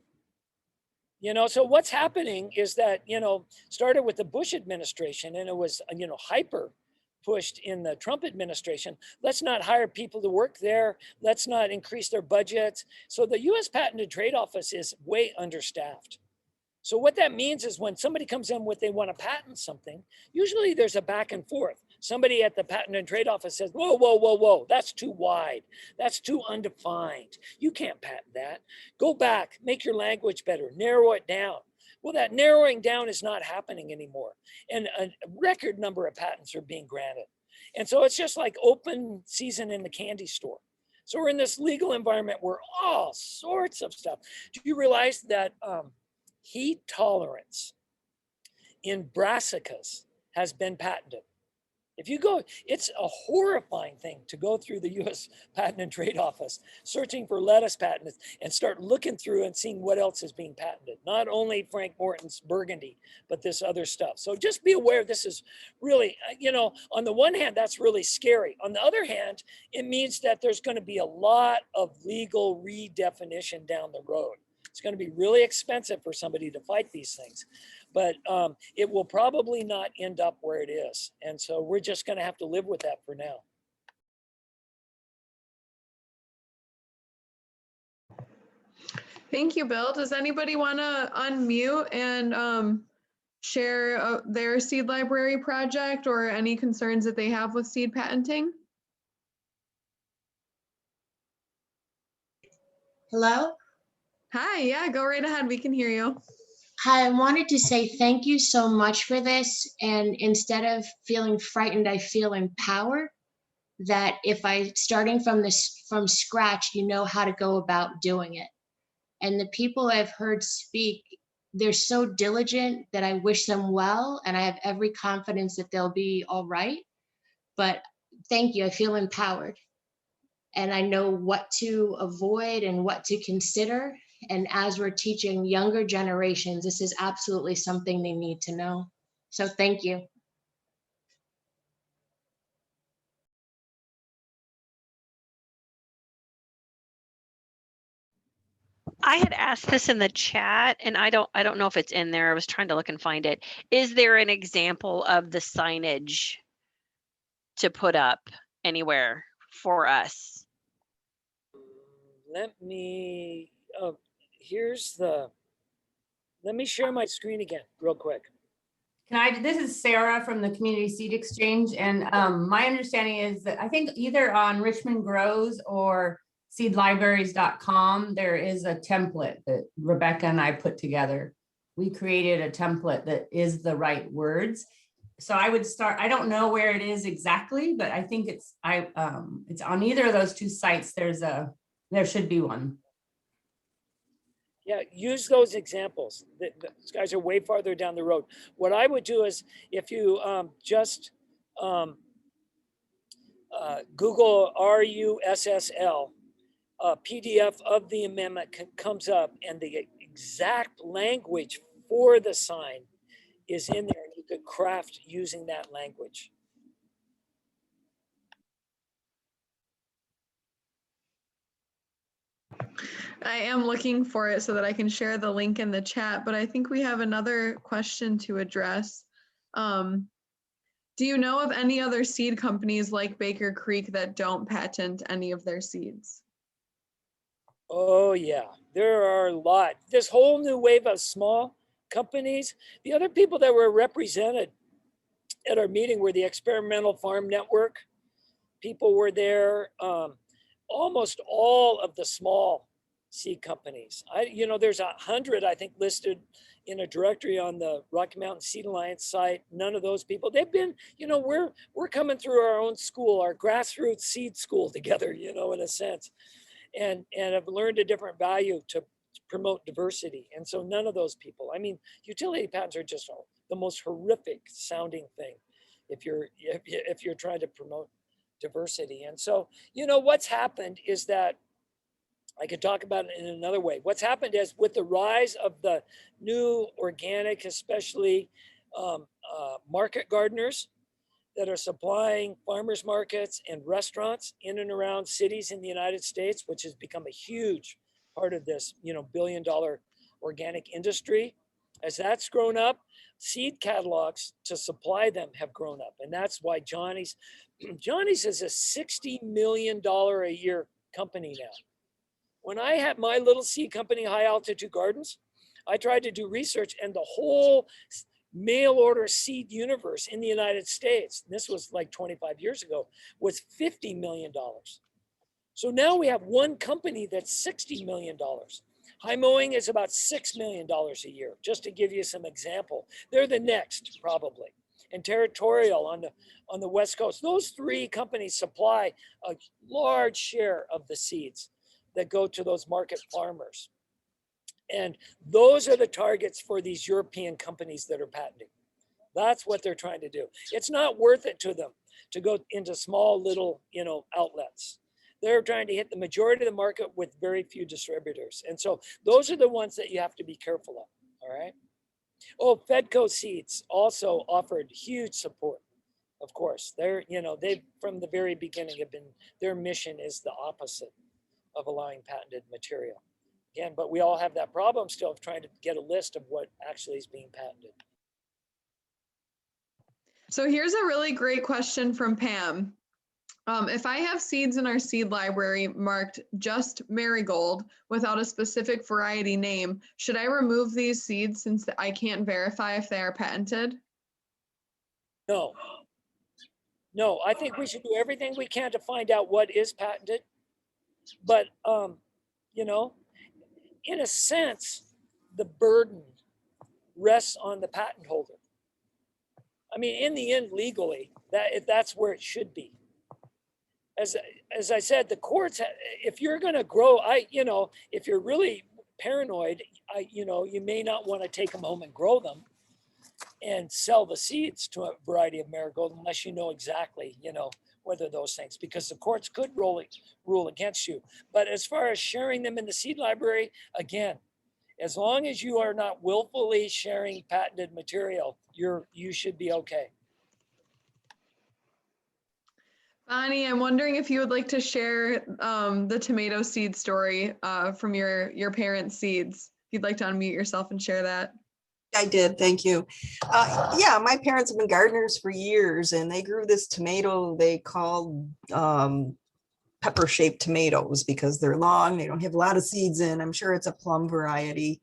[SPEAKER 3] So what's happening is that, started with the Bush administration, and it was, hyper pushed in the Trump administration. Let's not hire people to work there. Let's not increase their budgets. So the US Patent and Trade Office is way understaffed. So what that means is when somebody comes in with they want to patent something, usually there's a back and forth. Somebody at the Patent and Trade Office says, whoa, whoa, whoa, whoa, that's too wide. That's too undefined. You can't patent that. Go back, make your language better, narrow it down. Well, that narrowing down is not happening anymore. And a record number of patents are being granted. And so it's just like open season in the candy store. So we're in this legal environment where all sorts of stuff. Do you realize that heat tolerance in brassicas has been patented? If you go, it's a horrifying thing to go through the US Patent and Trade Office, searching for lettuce patents and start looking through and seeing what else is being patented. Not only Frank Morton's Burgundy, but this other stuff. So just be aware this is really, on the one hand, that's really scary. On the other hand, it means that there's going to be a lot of legal redefinition down the road. It's going to be really expensive for somebody to fight these things, but it will probably not end up where it is. And so we're just going to have to live with that for now.
[SPEAKER 1] Thank you, Bill. Does anybody want to unmute and share their seed library project or any concerns that they have with seed patenting?
[SPEAKER 6] Hello?
[SPEAKER 1] Hi, yeah, go right ahead. We can hear you.
[SPEAKER 6] Hi, I wanted to say thank you so much for this. And instead of feeling frightened, I feel empowered that if starting from scratch, you know how to go about doing it. And the people I've heard speak, they're so diligent that I wish them well. And I have every confidence that they'll be all right. But thank you, I feel empowered. And I know what to avoid and what to consider. And as we're teaching younger generations, this is absolutely something they need to know. So thank you.
[SPEAKER 5] I had asked this in the chat, and I don't know if it's in there. I was trying to look and find it. Is there an example of the signage to put up anywhere for us?
[SPEAKER 3] Let me, let me share my screen again real quick.
[SPEAKER 7] This is Sarah from the Community Seed Exchange. And my understanding is that I think either on Richmond Grows or seedlibraries.com, there is a template that Rebecca and I put together. We created a template that is the right words. So I would start, I don't know where it is exactly, but I think it's on either of those two sites. There should be one.
[SPEAKER 3] Yeah, use those examples. These guys are way farther down the road. What I would do is if you just Google RUSSL, PDF of the amendment comes up and the exact language for the sign is in there. You could craft using that language.
[SPEAKER 1] I am looking for it so that I can share the link in the chat, but I think we have another question to address. Do you know of any other seed companies like Baker Creek that don't patent any of their seeds?
[SPEAKER 3] Oh yeah, there are a lot. This whole new wave of small companies. The other people that were represented at our meeting were the Experimental Farm Network. People were there. Almost all of the small seed companies. There's 100, I think, listed in a directory on the Rocky Mountain Seed Alliance site. None of those people, they've been, we're coming through our own school, our grassroots seed school together, in a sense, and have learned a different value to promote diversity. And so none of those people, I mean, utility patents are just the most horrific sounding thing if you're trying to promote diversity. And so, what's happened is that, I could talk about it in another way. What's happened is, with the rise of the new organic, especially market gardeners that are supplying farmers markets and restaurants in and around cities in the United States, which has become a huge part of this, billion-dollar organic industry. As that's grown up, seed catalogs to supply them have grown up. And that's why Johnny's is a $60 million a year company now. When I had my little seed company, High Altitude Gardens, I tried to do research, and the whole mail order seed universe in the United States, this was like 25 years ago, was $50 million. So now we have one company that's $60 million. High Mowing is about $6 million a year, just to give you some example. They're the next, probably. And Territorial on the West Coast. Those three companies supply a large share of the seeds that go to those market farmers. And those are the targets for these European companies that are patenting. That's what they're trying to do. It's not worth it to them to go into small little, outlets. They're trying to hit the majority of the market with very few distributors. And so those are the ones that you have to be careful of, all right? Oh, Fedco Seeds also offered huge support, of course. They've from the very beginning their mission is the opposite of allowing patented material. Again, but we all have that problem still of trying to get a list of what actually is being patented.
[SPEAKER 1] So here's a really great question from Pam. If I have seeds in our seed library marked just marigold without a specific variety name, should I remove these seeds since I can't verify if they are patented?
[SPEAKER 3] No, I think we should do everything we can to find out what is patented. But, in a sense, the burden rests on the patent holder. I mean, in the end, legally, that's where it should be. As I said, the courts, if you're going to grow, if you're really paranoid, you may not want to take them home and grow them and sell the seeds to a variety of marigold unless you know exactly, whether those things, because the courts could rule against you. But as far as sharing them in the seed library, again, as long as you are not willfully sharing patented material, you should be okay.
[SPEAKER 1] Bonnie, I'm wondering if you would like to share the tomato seed story from your parents' seeds. If you'd like to unmute yourself and share that.
[SPEAKER 2] I did, thank you. Yeah, my parents have been gardeners for years, and they grew this tomato they called pepper-shaped tomatoes because they're long, they don't have a lot of seeds in. I'm sure it's a plum variety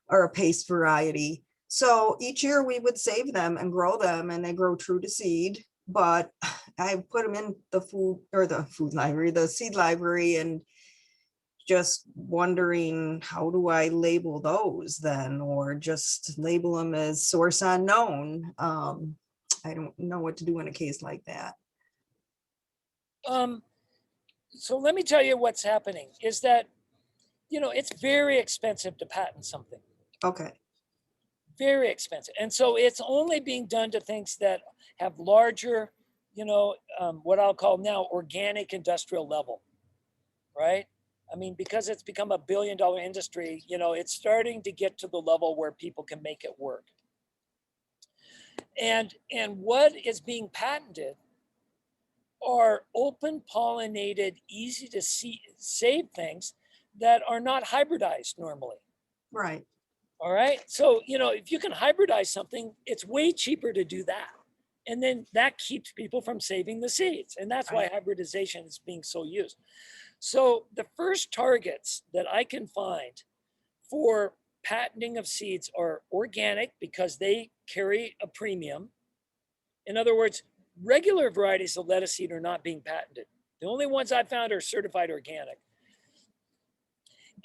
[SPEAKER 2] or a paste variety. So each year we would save them and grow them, and they grow true to seed. But I put them in the seed library, and just wondering, how do I label those then, or just label them as source unknown? I don't know what to do in a case like that.
[SPEAKER 3] So let me tell you what's happening is that, it's very expensive to patent something.
[SPEAKER 2] Okay.
[SPEAKER 3] Very expensive. And so it's only being done to things that have larger, what I'll call now organic industrial level, right? I mean, because it's become $1 billion industry, it's starting to get to the level where people can make it work. And what is being patented are open pollinated, easy to save things that are not hybridized normally.
[SPEAKER 2] Right.
[SPEAKER 3] All right. So, if you can hybridize something, it's way cheaper to do that. And then that keeps people from saving the seeds. And that's why hybridization is being so used. So the first targets that I can find for patenting of seeds are organic, because they carry a premium. In other words, regular varieties of lettuce seed are not being patented. The only ones I found are certified organic.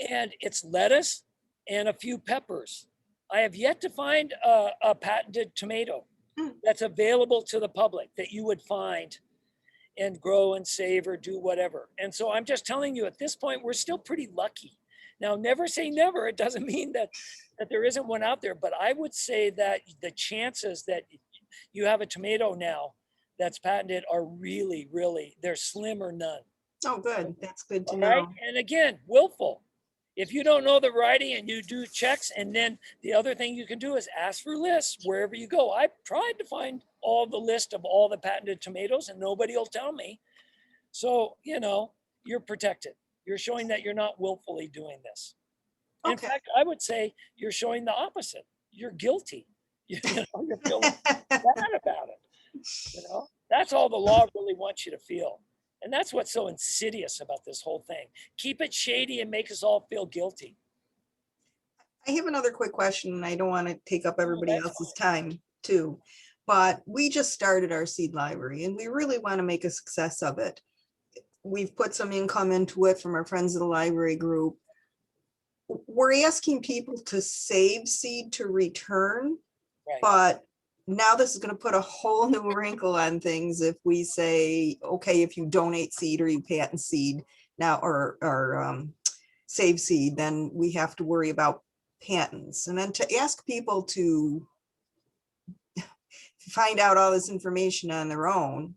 [SPEAKER 3] And it's lettuce and a few peppers. I have yet to find a patented tomato that's available to the public that you would find and grow and save or do whatever. And so I'm just telling you, at this point, we're still pretty lucky. Now, never say never. It doesn't mean that there isn't one out there, but I would say that the chances that you have a tomato now that's patented are really, really, they're slim or none.
[SPEAKER 2] Oh, good. That's good to
[SPEAKER 3] All right.
[SPEAKER 2] know.
[SPEAKER 3] And again, willful. If you don't know the variety and you do checks, and then the other thing you can do is ask for lists wherever you go. I've tried to find all the list of all the patented tomatoes and nobody will tell me. So, you know, you're protected. You're showing that you're not willfully doing this. In
[SPEAKER 2] Okay.
[SPEAKER 3] fact, I would say you're showing the opposite. You're guilty. You know, you're feeling bad about it. You know, that's all the law really wants you to feel. And that's what's so insidious about this whole thing. Keep it shady and make us all feel guilty.
[SPEAKER 2] I have another quick question, and I don't want to take up everybody
[SPEAKER 3] that's
[SPEAKER 2] else's time too. But we just started our seed library and we really want to make a success of it. We've put some income into it from our Friends of the Library group. We're asking people to save seed to return,
[SPEAKER 3] Right.
[SPEAKER 2] but now this is going to put a whole new wrinkle on things if we say, okay, if you donate seed or you patent seed now or save seed, then we have to worry about patents. And then to ask people to find out all this information on their own,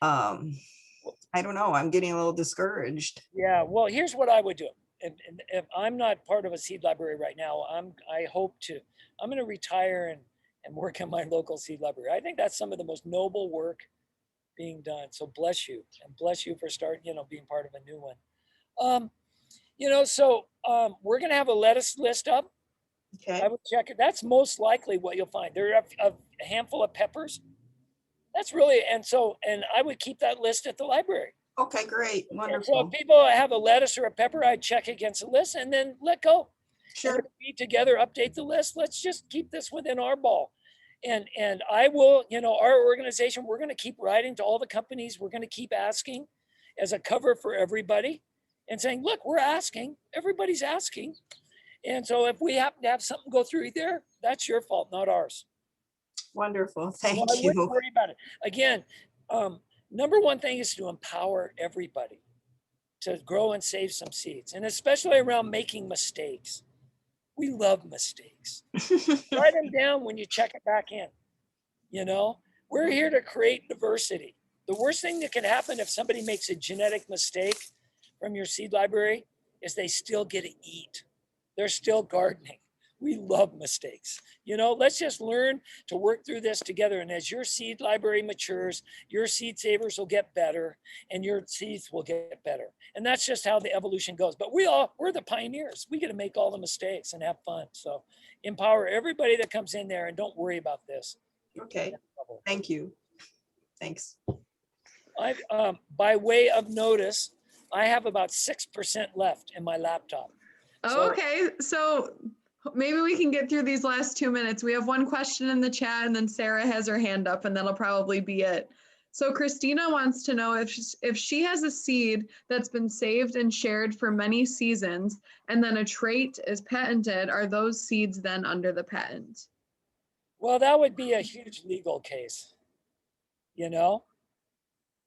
[SPEAKER 2] I don't know, I'm getting a little discouraged.
[SPEAKER 3] Yeah, well, here's what I would do. If I'm not part of a seed library right now, I'm going to retire and work in my local seed library. I think that's some of the most noble work being done. So bless you, and bless you for starting, you know, being part of a new one. You know, so we're going to have a lettuce list up.
[SPEAKER 2] Okay,
[SPEAKER 3] I would check it. That's most likely what you'll find. There are a handful of peppers. That's really, and I would keep that list at the library.
[SPEAKER 2] okay, great,
[SPEAKER 3] And so
[SPEAKER 2] wonderful.
[SPEAKER 3] if people have a lettuce or a pepper, I'd check against the list and then let go.
[SPEAKER 2] Sure,
[SPEAKER 3] And if we together update the list. Let's just keep this within our ball. And I will, you know, our organization, we're going to keep writing to all the companies. We're going to keep asking as a cover for everybody and saying, look, we're asking, everybody's asking. And so if we happen to have something go through there, that's your fault, not ours.
[SPEAKER 2] wonderful,
[SPEAKER 3] So
[SPEAKER 2] thank
[SPEAKER 3] I wouldn't
[SPEAKER 2] you.
[SPEAKER 3] worry about it. Again, number one thing is to empower everybody to grow and save some seeds, and especially around making mistakes. We love mistakes. Write them down when you check it back in. You know, we're here to create diversity. The worst thing that can happen if somebody makes a genetic mistake from your seed library is they still get to eat. They're still gardening. We love mistakes. You know, let's just learn to work through this together. And as your seed library matures, your seed savers will get better and your seeds will get better. And that's just how the evolution goes. But we're the pioneers. We get to make all the mistakes and have fun. So empower everybody that comes in there and don't worry about this.
[SPEAKER 2] Okay, thank you. Thanks.
[SPEAKER 3] By way of notice, I have about 6% left in my laptop.
[SPEAKER 1] Oh, okay, so maybe we can get through these last 2 minutes. We have one question in the chat and then Sarah has her hand up and that'll probably be it. So Christina wants to know if she has a seed that's been saved and shared for many seasons and then a trait is patented, are those seeds then under the patent?
[SPEAKER 3] Well, that would be a huge legal case, you know?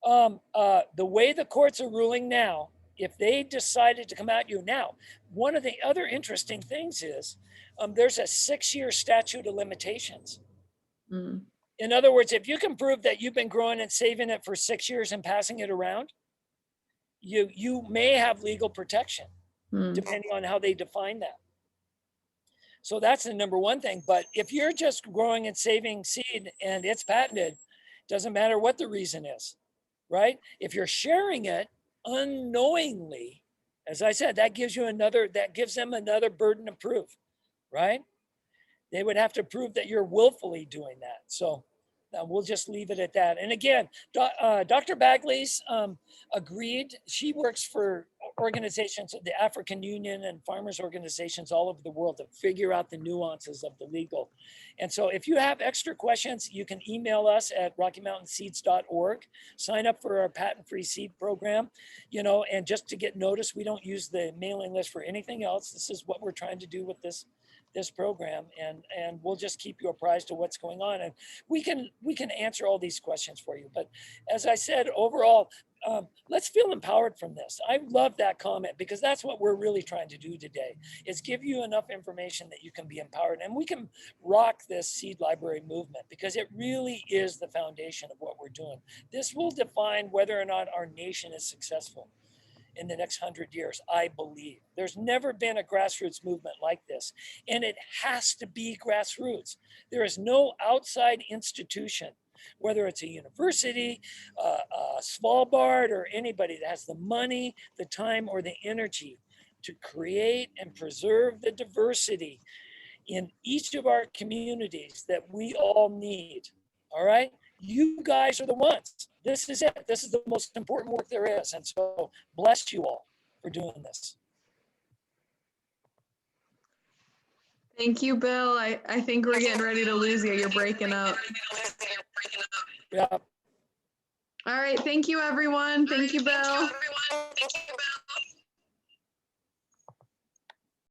[SPEAKER 3] The way the courts are ruling now, if they decided to come at you now, one of the other interesting things is there's a 6-year statute of limitations.
[SPEAKER 1] Mm.
[SPEAKER 3] In other words, if you can prove that you've been growing and saving it for 6 years and passing it around, you may have legal protection, depending on how they define that. So that's the number one thing. But if you're just growing and saving seed and it's patented, doesn't matter what the reason is, right? If you're sharing it unknowingly, as I said, that gives them another burden of proof, right? They would have to prove that you're willfully doing that. So we'll just leave it at that. And again, Dr. Bagley's agreed. She works for organizations, the African Union and farmers organizations all over the world to figure out the nuances of the legal. And so if you have extra questions, you can email us at rockymountainseeds.org, sign up for our patent-free seed program, you know, and just to get notice, we don't use the mailing list for anything else. This is what we're trying to do with this program, and we'll just keep you apprised of what's going on, and we can answer all these questions for you. But as I said, overall, let's feel empowered from this. I love that comment, because that's what we're really trying to do today, is give you enough information that you can be empowered, and we can rock this seed library movement, because it really is the foundation of what we're doing. This will define whether or not our nation is successful in the next 100 years, I believe. There's never been a grassroots movement like this, and it has to be grassroots. There is no outside institution, whether it's a university, Svalbard, or anybody that has the money, the time, or the energy to create and preserve the diversity in each of our communities that we all need. All right? You guys are the ones. This is it. This is the most important work there is. And so bless you all for doing this.
[SPEAKER 1] Thank you, Bill. I think we're getting ready to lose you. You're breaking up.
[SPEAKER 3] Yeah.
[SPEAKER 1] All right. Thank you, everyone. Thank you, Bill.